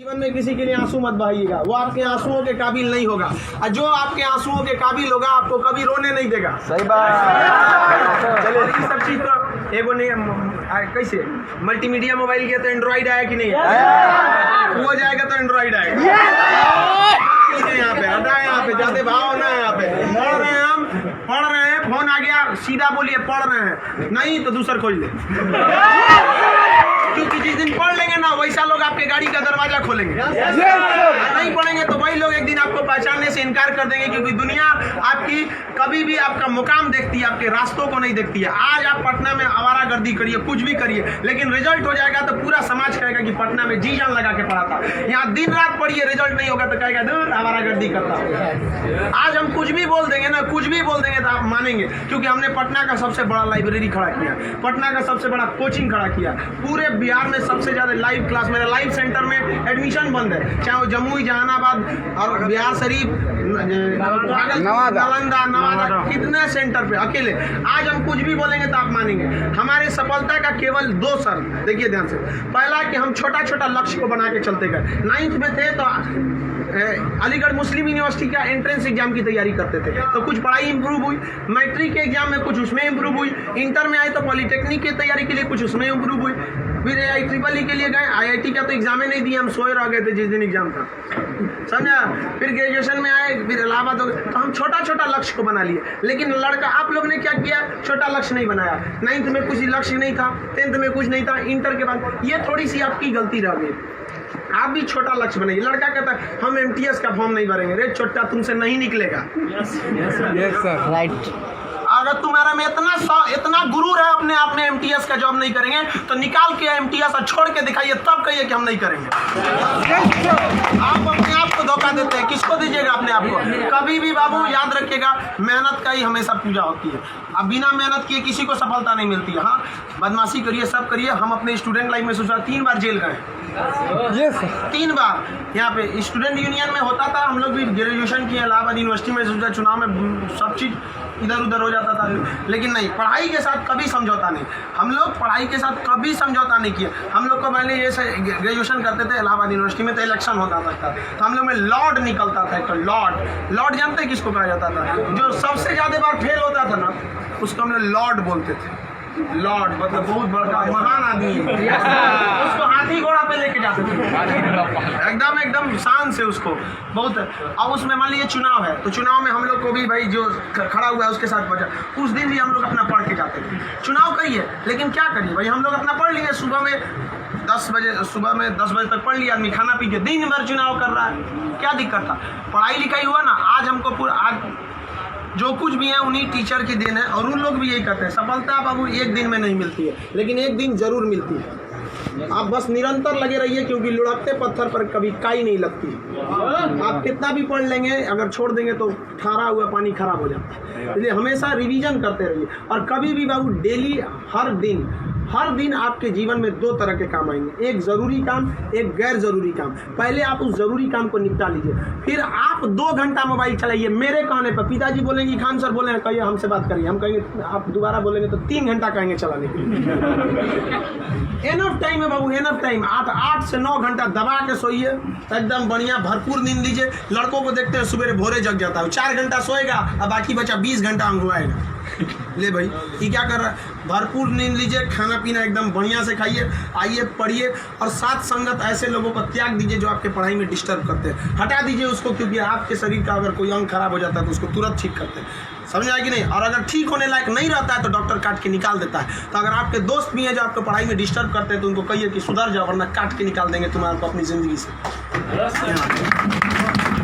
जीवन में किसी के लिए आंसू मत बहाइएगा, वो आपके आंसुओं के काबिल नहीं होगा, और जो आपके आंसुओं के काबिल होगा आपको कभी रोने नहीं देगा। सही बात। चलिए ये सब चीज तो एगो ने कैसे मल्टीमीडिया मोबाइल किया तो एंड्रॉइड आया कि नहीं आया, वो जाएगा तो एंड्रॉइड आएगा। यहाँ पे हटा, यहाँ पे जाते भाव ना, यहाँ पे पढ़ रहे हैं, हम पढ़ रहे हैं, फोन आ गया सीधा बोलिए पढ़ रहे हैं, नहीं तो दूसरा खोल ले, क्योंकि जिस दिन पढ़ लेंगे ना वैसा लोग आपके गाड़ी का दरवाजा खोलेंगे, नहीं पढ़ेंगे तो वही लोग एक दिन आपको पहचानने से इनकार कर देंगे, क्योंकि दुनिया आपकी कभी भी आपका मुकाम देखती है, आपके रास्तों को नहीं देखती है। आज आप पटना में आवारागर्दी करिए, कुछ भी करिए, लेकिन रिजल्ट हो जाएगा तो पूरा समाज कहेगा कि पटना में जी जान लगा के पढ़ा था। यहाँ दिन रात पढ़िए, रिजल्ट नहीं होगा तो कहेगा दूर आवारागर्दी करता। आज हम कुछ भी बोल देंगे ना, कुछ भी बोल देंगे तो आप मानेंगे, क्योंकि हमने पटना का सबसे बड़ा लाइब्रेरी खड़ा किया, पटना का सबसे बड़ा कोचिंग खड़ा किया, पूरे बिहार में सबसे ज्यादा लाइव क्लास, मेरा लाइव सेंटर में एडमिशन बंद है, चाहे वो जमुई, जहानाबाद और बिहार शरीफ, नालंदा, नवादा, कितने सेंटर पे अकेले। आज हम कुछ भी बोलेंगे तो आप मानेंगे। हमारे सफलता का केवल 2 शर्त, देखिए ध्यान से। पहला कि हम छोटा छोटा लक्ष्य को बना के चलते गए। 9th में थे तो अलीगढ़ मुस्लिम यूनिवर्सिटी का एंट्रेंस एग्जाम की तैयारी करते थे, तो कुछ पढ़ाई इंप्रूव हुई, मैट्रिक के एग्जाम में कुछ उसमें इंप्रूव हुई, इंटर में आए तो पॉलिटेक्निक की तैयारी के लिए कुछ उसमें इंप्रूव हुई, फिर IEEE के लिए गए, IIT का तो एग्जाम ही नहीं दिया, हम सोए रह गए थे जिस दिन एग्जाम था, समझा। फिर ग्रेजुएशन में आए, फिर इलाहाबाद हो गए, तो हम छोटा छोटा लक्ष्य को बना लिए। लेकिन लड़का आप लोग ने क्या किया, छोटा लक्ष्य नहीं बनाया। 9th में कुछ लक्ष्य नहीं था, 10th में कुछ नहीं था, इंटर के बाद ये थोड़ी सी आपकी गलती रह गई। आप भी छोटा लक्ष्य बनाइए। लड़का कहता है हम MTS का फॉर्म नहीं भरेंगे, रे छोटा तुमसे नहीं निकलेगा। राइट। अगर तुम्हारा में इतना गुरूर है अपने आप में MTS का जॉब नहीं करेंगे तो निकाल के MTS और छोड़ के दिखाइए, तब कहिए कि हम नहीं करेंगे। आप अपने आप को धोखा देते हैं, किसको दीजिएगा अपने आप को। कभी भी बाबू याद रखिएगा, मेहनत का ही हमेशा पूजा होती है। अब बिना मेहनत किए किसी को सफलता नहीं मिलती है। हाँ, बदमाशी करिए, सब करिए। हम अपने स्टूडेंट लाइफ में सोचा 3 बार जेल गए, 3 बार। यहाँ पे स्टूडेंट यूनियन में होता था, हम लोग भी ग्रेजुएशन किए इलाहाबाद यूनिवर्सिटी में, सोचा चुनाव में सब चीज़ इधर उधर हो जाता था, लेकिन नहीं, पढ़ाई के साथ कभी समझौता नहीं। हम लोग पढ़ाई के साथ कभी समझौता नहीं किया। हम लोग को पहले ये ग्रेजुएशन करते थे इलाहाबाद यूनिवर्सिटी में, तो इलेक्शन होता था, तो हम लोग में लॉर्ड निकलता था। तो लॉर्ड जानते हैं किसको कहा जाता था? जो सबसे ज़्यादा बार फेल होता था ना, उसको हम लोग लॉर्ड बोलते थे। लॉर्ड मतलब बहुत बड़ा महान आदमी है, उसको हाथी घोड़ा पे लेके जाते थे, एकदम शान से उसको बहुत। अब उसमें मान लीजिए चुनाव है, तो चुनाव में हम लोग को भी भाई जो खड़ा हुआ है उसके साथ बचा, उस दिन भी हम लोग अपना पढ़ के जाते थे। चुनाव कही है, लेकिन क्या करिए भाई, हम लोग अपना पढ़ लिए। सुबह में 10 बजे तक पढ़ लिया आदमी, खाना पी के दिन भर चुनाव कर रहा है, क्या दिक्कत था? पढ़ाई लिखाई हुआ ना। आज हमको आज जो कुछ भी है उन्हीं टीचर की देन है, और उन लोग भी यही कहते हैं सफलता बाबू एक दिन में नहीं मिलती है, लेकिन एक दिन जरूर मिलती है। आप बस निरंतर लगे रहिए, क्योंकि लुढ़कते पत्थर पर कभी काई नहीं लगती। आप कितना भी पढ़ लेंगे, अगर छोड़ देंगे तो ठहरा हुआ पानी खराब हो जाता है। इसलिए हमेशा रिवीजन करते रहिए, और कभी भी बाबू डेली हर दिन आपके जीवन में 2 तरह के काम आएंगे, एक ज़रूरी काम, एक गैर ज़रूरी काम। पहले आप उस ज़रूरी काम को निपटा लीजिए, फिर आप 2 घंटा मोबाइल चलाइए। मेरे कहने पर पिताजी बोलेंगे खान सर बोले कहिए हमसे बात करिए, हम कहेंगे आप दोबारा बोलेंगे तो 3 घंटा कहेंगे चलाने के लिए। एनफ टाइम है बाबू, एनफ टाइम। आप 8 से 9 घंटा दबा के सोइए, एकदम बढ़िया भरपूर नींद लीजिए। लड़कों को देखते हैं सुबह भोरे जग जाता है, 4 घंटा सोएगा और बाकी बचा 20 घंटा अंगुआएगा। ले भाई ये क्या कर रहा है? भरपूर नींद लीजिए, खाना पीना एकदम बढ़िया से खाइए, आइए पढ़िए, और साथ संगत ऐसे लोगों को त्याग दीजिए जो आपके पढ़ाई में डिस्टर्ब करते हैं। हटा दीजिए उसको, क्योंकि आपके शरीर का अगर कोई अंग खराब हो जाता है तो उसको तुरंत ठीक करते हैं, समझ आए कि नहीं? और अगर ठीक होने लायक नहीं रहता है तो डॉक्टर काट के निकाल देता है। तो अगर आपके दोस्त भी हैं जो आपको पढ़ाई में डिस्टर्ब करते हैं तो उनको कहिए कि सुधर जाओ, वरना काट के निकाल देंगे तुम्हारे को अपनी ज़िंदगी से।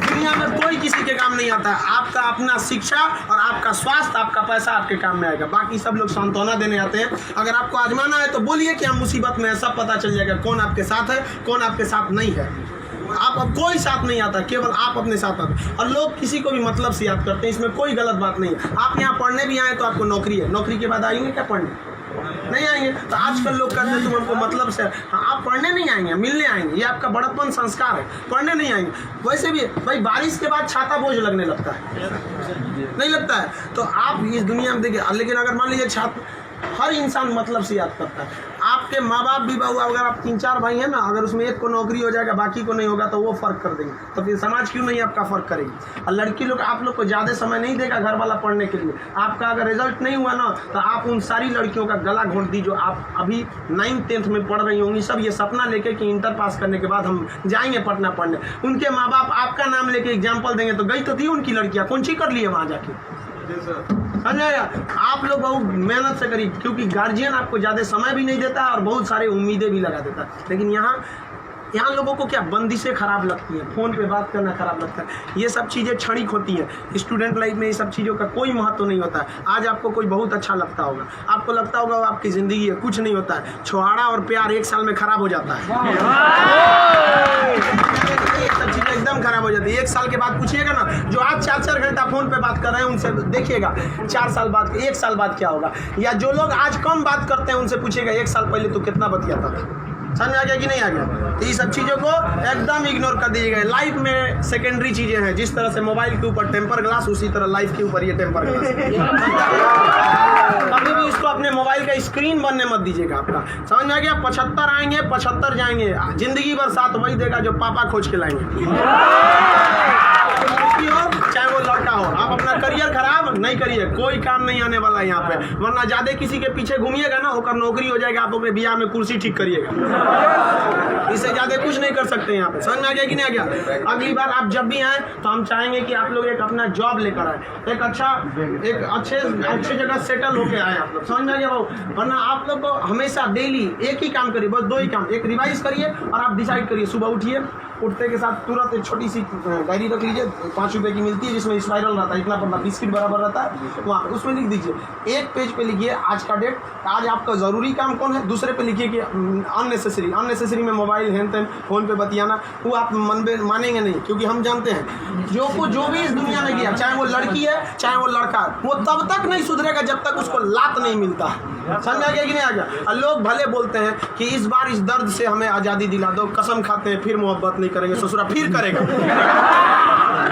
दुनिया में कोई किसी के काम नहीं आता है। आपका अपना शिक्षा और आपका स्वास्थ्य, आपका पैसा आपके काम में आएगा। बाकी सब लोग सांत्वना देने आते हैं। अगर आपको आजमाना है तो बोलिए कि हम मुसीबत में है, सब पता चल जाएगा कौन आपके साथ है, कौन आपके साथ नहीं है। आप अब कोई साथ नहीं आता, केवल आप अपने साथ आते। और लोग किसी को भी मतलब से याद करते हैं, इसमें कोई गलत बात नहीं है। आप यहाँ पढ़ने भी आए तो आपको नौकरी है, नौकरी के बाद आएंगे क्या पढ़ने? नहीं आएंगे। तो आजकल लोग कहते हैं तुम हमको मतलब से, हाँ आप पढ़ने नहीं आएंगे, मिलने आएंगे। ये आपका बड़प्पन संस्कार है, पढ़ने नहीं आएंगे। वैसे भी भाई बारिश के बाद छाता बोझ लगने लगता है, नहीं लगता है? तो आप इस दुनिया में देखिए, लेकिन अगर मान लीजिए छात्र, हर इंसान मतलब से याद करता है। आप आपके माँ बाप भी बहू, अगर आप 3-4 भाई हैं ना, अगर उसमें एक को नौकरी हो जाएगा बाकी को नहीं होगा तो वो फर्क कर देंगे, तो फिर समाज क्यों नहीं आपका फर्क करेगी। और लड़की लोग आप लोग को ज़्यादा समय नहीं देगा घर वाला पढ़ने के लिए। आपका अगर रिजल्ट नहीं हुआ ना तो आप उन सारी लड़कियों का गला घोट दी जो आप अभी 9th-10th में पढ़ रही होंगी, सब ये सपना लेके कि इंटर पास करने के बाद हम जाएंगे पटना पढ़ने। उनके माँ बाप आपका नाम लेके एग्जाम्पल देंगे तो गई तो थी उनकी लड़कियाँ, कौन सी कर लिए वहाँ जाके। समझाया, आप लोग बहुत मेहनत से करिए, क्योंकि गार्जियन आपको ज़्यादा समय भी नहीं देता और बहुत सारे उम्मीदें भी लगा देता है। लेकिन यहाँ लोगों को क्या बंदिशें खराब लगती हैं, फ़ोन पे बात करना खराब लगता है, ये सब चीज़ें क्षणिक होती हैं। स्टूडेंट लाइफ में ये सब चीज़ों का कोई महत्व नहीं होता है। आज आपको कोई बहुत अच्छा लगता होगा, आपको लगता होगा वो आपकी ज़िंदगी है, कुछ नहीं होता है। छुहाड़ा और प्यार 1 साल में खराब हो जाता है, सब चीज़ें एकदम खराब हो जाती है। 1 साल के बाद पूछिएगा ना, जो आज 4-4 घंटा फ़ोन पे बात कर रहे हैं उनसे देखिएगा 4 साल बाद, 1 साल बाद क्या होगा। या जो लोग आज कम बात करते हैं उनसे पूछिएगा 1 साल पहले तो कितना बतियाता था। समझ आ गया कि नहीं आ गया। तो ये सब चीज़ों को एकदम इग्नोर कर दीजिएगा। लाइफ में सेकेंडरी चीज़ें हैं, जिस तरह से मोबाइल के ऊपर टेम्पर ग्लास, उसी तरह लाइफ के ऊपर ये टेम्पर ग्लास। कभी भी इसको अपने मोबाइल का स्क्रीन बनने मत दीजिएगा आपका। समझ में आ गया। 75 आएंगे 75 जाएंगे, जिंदगी भर साथ वही देगा जो पापा खोज के लाएंगे। चाहे वो लड़का हो, आप अपना करियर खराब नहीं करिए, कोई काम नहीं आने वाला है यहाँ पे। वरना ज्यादा किसी के पीछे घूमिएगा ना, होकर नौकरी हो जाएगा, आप अपने बियाह में कुर्सी ठीक करिएगा, इससे ज्यादा कुछ नहीं कर सकते यहाँ पे। समझ में आ गया कि नहीं आ गया। अगली बार आप जब भी आए तो हम चाहेंगे कि आप लोग एक अपना जॉब लेकर आए, एक अच्छे जगह सेटल होके आए आप लोग। समझ में आ गया भाव। वरना आप लोग को हमेशा डेली एक ही काम करिए, बस 2 ही काम। एक रिवाइज करिए और आप डिसाइड करिए, सुबह उठिए, उठते के साथ तुरंत एक छोटी सी डायरी रख लीजिए, 5 रुपए की मिलती है, जिसमें स्पाइरल रहता है, इतना पड़ता, बिस्किट बराबर रहता है वहाँ, उसमें लिख दीजिए। एक पेज पे लिखिए आज का डेट, आज आपका ज़रूरी काम कौन है। दूसरे पे लिखिए कि अननेसेसरी में मोबाइल हैन तैन फ़ोन पे बतियाना, वो आप मानेंगे नहीं, क्योंकि हम जानते हैं जो भी इस दुनिया में किया, चाहे वो लड़की है चाहे वो लड़का है, वो तब तक नहीं सुधरेगा जब तक उसको लात नहीं मिलता है। समझ आ गया कि नहीं आ गया। और लोग भले बोलते हैं कि इस बार इस दर्द से हमें आज़ादी दिला दो, कसम खाते हैं फिर मोहब्बत नहीं करेंगे, ससुरा फिर करेगा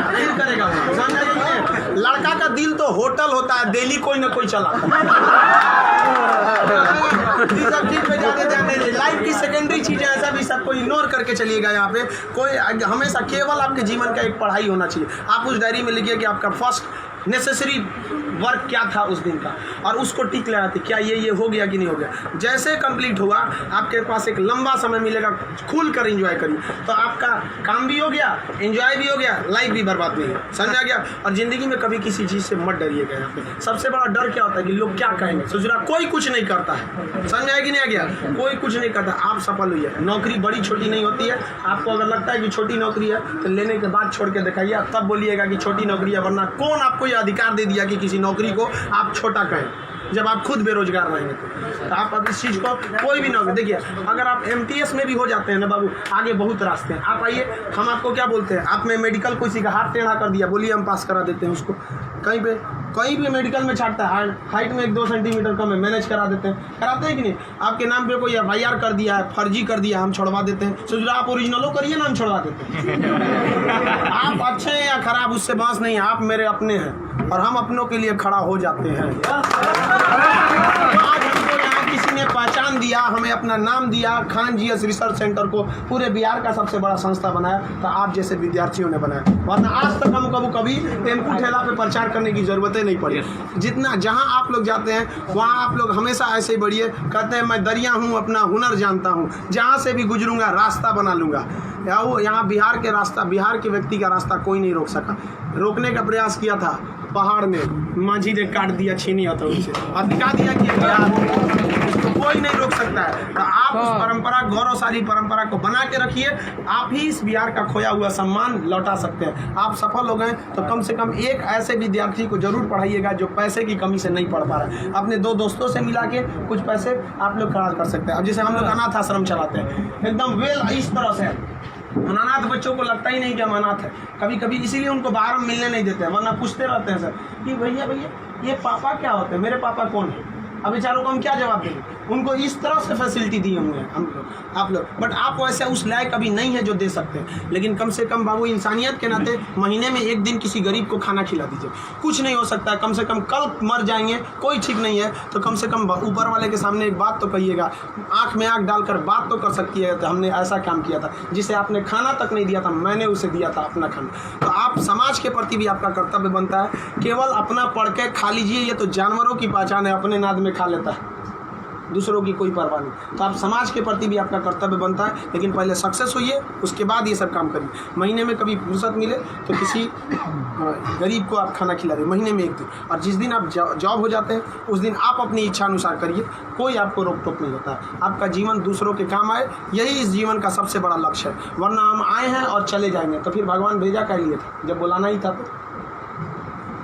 फिर करेगा। समझ आ गया कि नहीं। लड़का का दिल तो होटल होता है, डेली कोई ना कोई चलाता है। सब चीज पे ज़्यादा ध्यान नहीं, लाइफ की सेकेंडरी चीज़ें ऐसा भी सबको इग्नोर करके चलिएगा। यहाँ पे कोई हमेशा केवल आपके जीवन का एक पढ़ाई होना चाहिए। आप उस डायरी में लिखिए कि आपका फर्स्ट नेसेसरी वर्क क्या था उस दिन का, और उसको टिक लगाते क्या ये हो गया कि नहीं हो गया। जैसे कंप्लीट होगा आपके पास एक लंबा समय मिलेगा, खुल कर एंजॉय करिए, तो आपका काम भी हो गया, एंजॉय भी हो गया, लाइफ भी बर्बाद नहीं है। समझ आ गया। और ज़िंदगी में कभी किसी चीज़ से मत डरिएगा। यहाँ पे सबसे बड़ा डर क्या होता है कि लोग क्या कहेंगे। सोचना कोई कुछ नहीं करता है, समझ आया कि नहीं आ गया। कोई कुछ नहीं करता, आप सफल हुई। नौकरी बड़ी छोटी नहीं होती है। आपको अगर लगता है कि छोटी नौकरी है तो लेने के बाद छोड़ के दिखाइए, तब बोलिएगा कि छोटी नौकरी है। वरना कौन आपको ये अधिकार दे दिया कि किसी नौकरी को आप छोटा कहें, जब आप खुद बेरोजगार रहेंगे तो आप अब इस चीज़ को कोई भी नौकरी देखिए। अगर आप MTS में भी हो जाते हैं ना बाबू, आगे बहुत रास्ते हैं। आप आइए, हम आपको क्या बोलते हैं, आप में मेडिकल कोई का हाथ टेढ़ा कर दिया, बोलिए हम पास करा देते हैं उसको। कहीं भी मेडिकल में छाटता है, हाइट में 1-2 सेंटीमीटर कम है, मैनेज करा देते हैं। कराते हैं कि नहीं। आपके नाम पे कोई FIR कर दिया है, फर्जी कर दिया, हम छोड़वा देते हैं। सोच रहे आप ओरिजिनलो करिए ना, हम छोड़वा देते हैं। आप अच्छे हैं या खराब उससे बात नहीं है, आप मेरे अपने हैं और हम अपनों के लिए खड़ा हो जाते हैं। आज हमको यहाँ किसी ने पहचान दिया, हमें अपना नाम दिया, खान GS रिसर्च सेंटर को पूरे बिहार का सबसे बड़ा संस्था बनाया, तो आप जैसे विद्यार्थियों ने बनाया। वरना आज तक हम कभी टेम्पू ठेला पे प्रचार करने की जरूरत नहीं पड़ी। जितना जहाँ आप लोग जाते हैं वहाँ आप लोग हमेशा ऐसे ही बढ़िए। कहते हैं मैं दरिया हूँ, अपना हुनर जानता हूँ, जहाँ से भी गुजरूंगा रास्ता बना लूँगा। यहाँ बिहार के व्यक्ति का रास्ता कोई नहीं रोक सका। रोकने का प्रयास किया था पहाड़ में, माझी ने काट दिया छीनी हथौड़ी से और दिखा दिया कि बिहार कोई नहीं रोक सकता है। तो आप उस परंपरा, गौरवशाली परंपरा को बना के रखिए। आप ही इस बिहार का खोया हुआ सम्मान लौटा सकते हैं। आप सफल हो गए तो कम से कम एक ऐसे विद्यार्थी को जरूर पढ़ाइएगा जो पैसे की कमी से नहीं पढ़ पा रहा है। अपने 2 दोस्तों से मिला के कुछ पैसे आप लोग खर्च कर सकते हैं। अब जैसे हम लोग अनाथ आश्रम चलाते हैं, एकदम इस तरह से अनाथ बच्चों को लगता ही नहीं कि हम अनाथ है। कभी कभी इसीलिए उनको बाहर हम मिलने नहीं देते हैं, वरना पूछते रहते हैं सर कि भैया ये पापा क्या होते हैं, मेरे पापा कौन है। अब बेचारों को हम क्या जवाब देंगे। उनको इस तरह से फैसिलिटी दिए हुए हैं हम लोग, आप लोग। बट आप वैसे उस लायक अभी नहीं है जो दे सकते हैं। लेकिन कम से कम बाबू इंसानियत के नाते महीने में एक दिन किसी गरीब को खाना खिला दीजिए। कुछ नहीं हो सकता है, कम से कम कल मर जाएंगे, कोई ठीक नहीं है, तो कम से कम ऊपर वाले के सामने एक बात तो कहिएगा, आँख में आँख डालकर बात तो कर सकती है, तो हमने ऐसा काम किया था जिसे आपने खाना तक नहीं दिया था, मैंने उसे दिया था अपना खाना। तो आप समाज के प्रति भी आपका कर्तव्य बनता है। केवल अपना पढ़ के खा लीजिए, ये तो जानवरों की पहचान है, अपने नाद में खा लेता है, दूसरों की कोई परवाह नहीं। तो आप समाज के प्रति भी आपका कर्तव्य बनता है, लेकिन पहले सक्सेस होइए, उसके बाद ये सब काम करिए। महीने में कभी फुर्सत मिले तो किसी गरीब को आप खाना खिला दें, महीने में एक दिन। और जिस दिन आप जॉब हो जाते हैं उस दिन आप अपनी इच्छा अनुसार करिए, कोई आपको रोक टोक नहीं होता है। आपका जीवन दूसरों के काम आए, यही इस जीवन का सबसे बड़ा लक्ष्य है। वरना हम आए हैं और चले जाएंगे, तो फिर भगवान भेजा क्या लिए था, जब बुलाना ही था।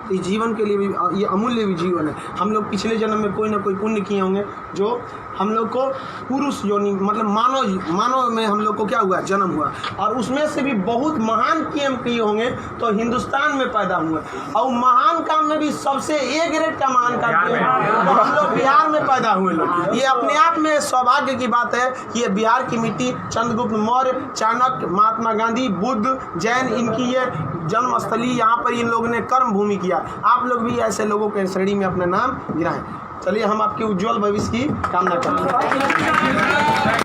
तो इस जीवन के लिए भी ये अमूल्य भी जीवन है। हम लोग पिछले जन्म में कोई ना कोई पुण्य किए होंगे जो हम लोग को पुरुष योनि मतलब मानव में हम लोग को क्या हुआ, जन्म हुआ, और उसमें से भी बहुत महान काम किए होंगे तो हिंदुस्तान में पैदा हुए। और महान काम में भी सबसे ए ग्रेड का महान काम किए तो हम लोग बिहार में पैदा हुए लोग। ये अपने आप में सौभाग्य की बात है। ये बिहार की मिट्टी, चंद्रगुप्त मौर्य, चाणक्य, महात्मा गांधी, बुद्ध, जैन, इनकी ये जन्मस्थली, यहाँ पर इन लोगों ने कर्म भूमि किया। आप लोग भी ऐसे लोगों के श्रेणी में अपना नाम गिराएं। चलिए हम आपके उज्जवल भविष्य की कामना करते हैं।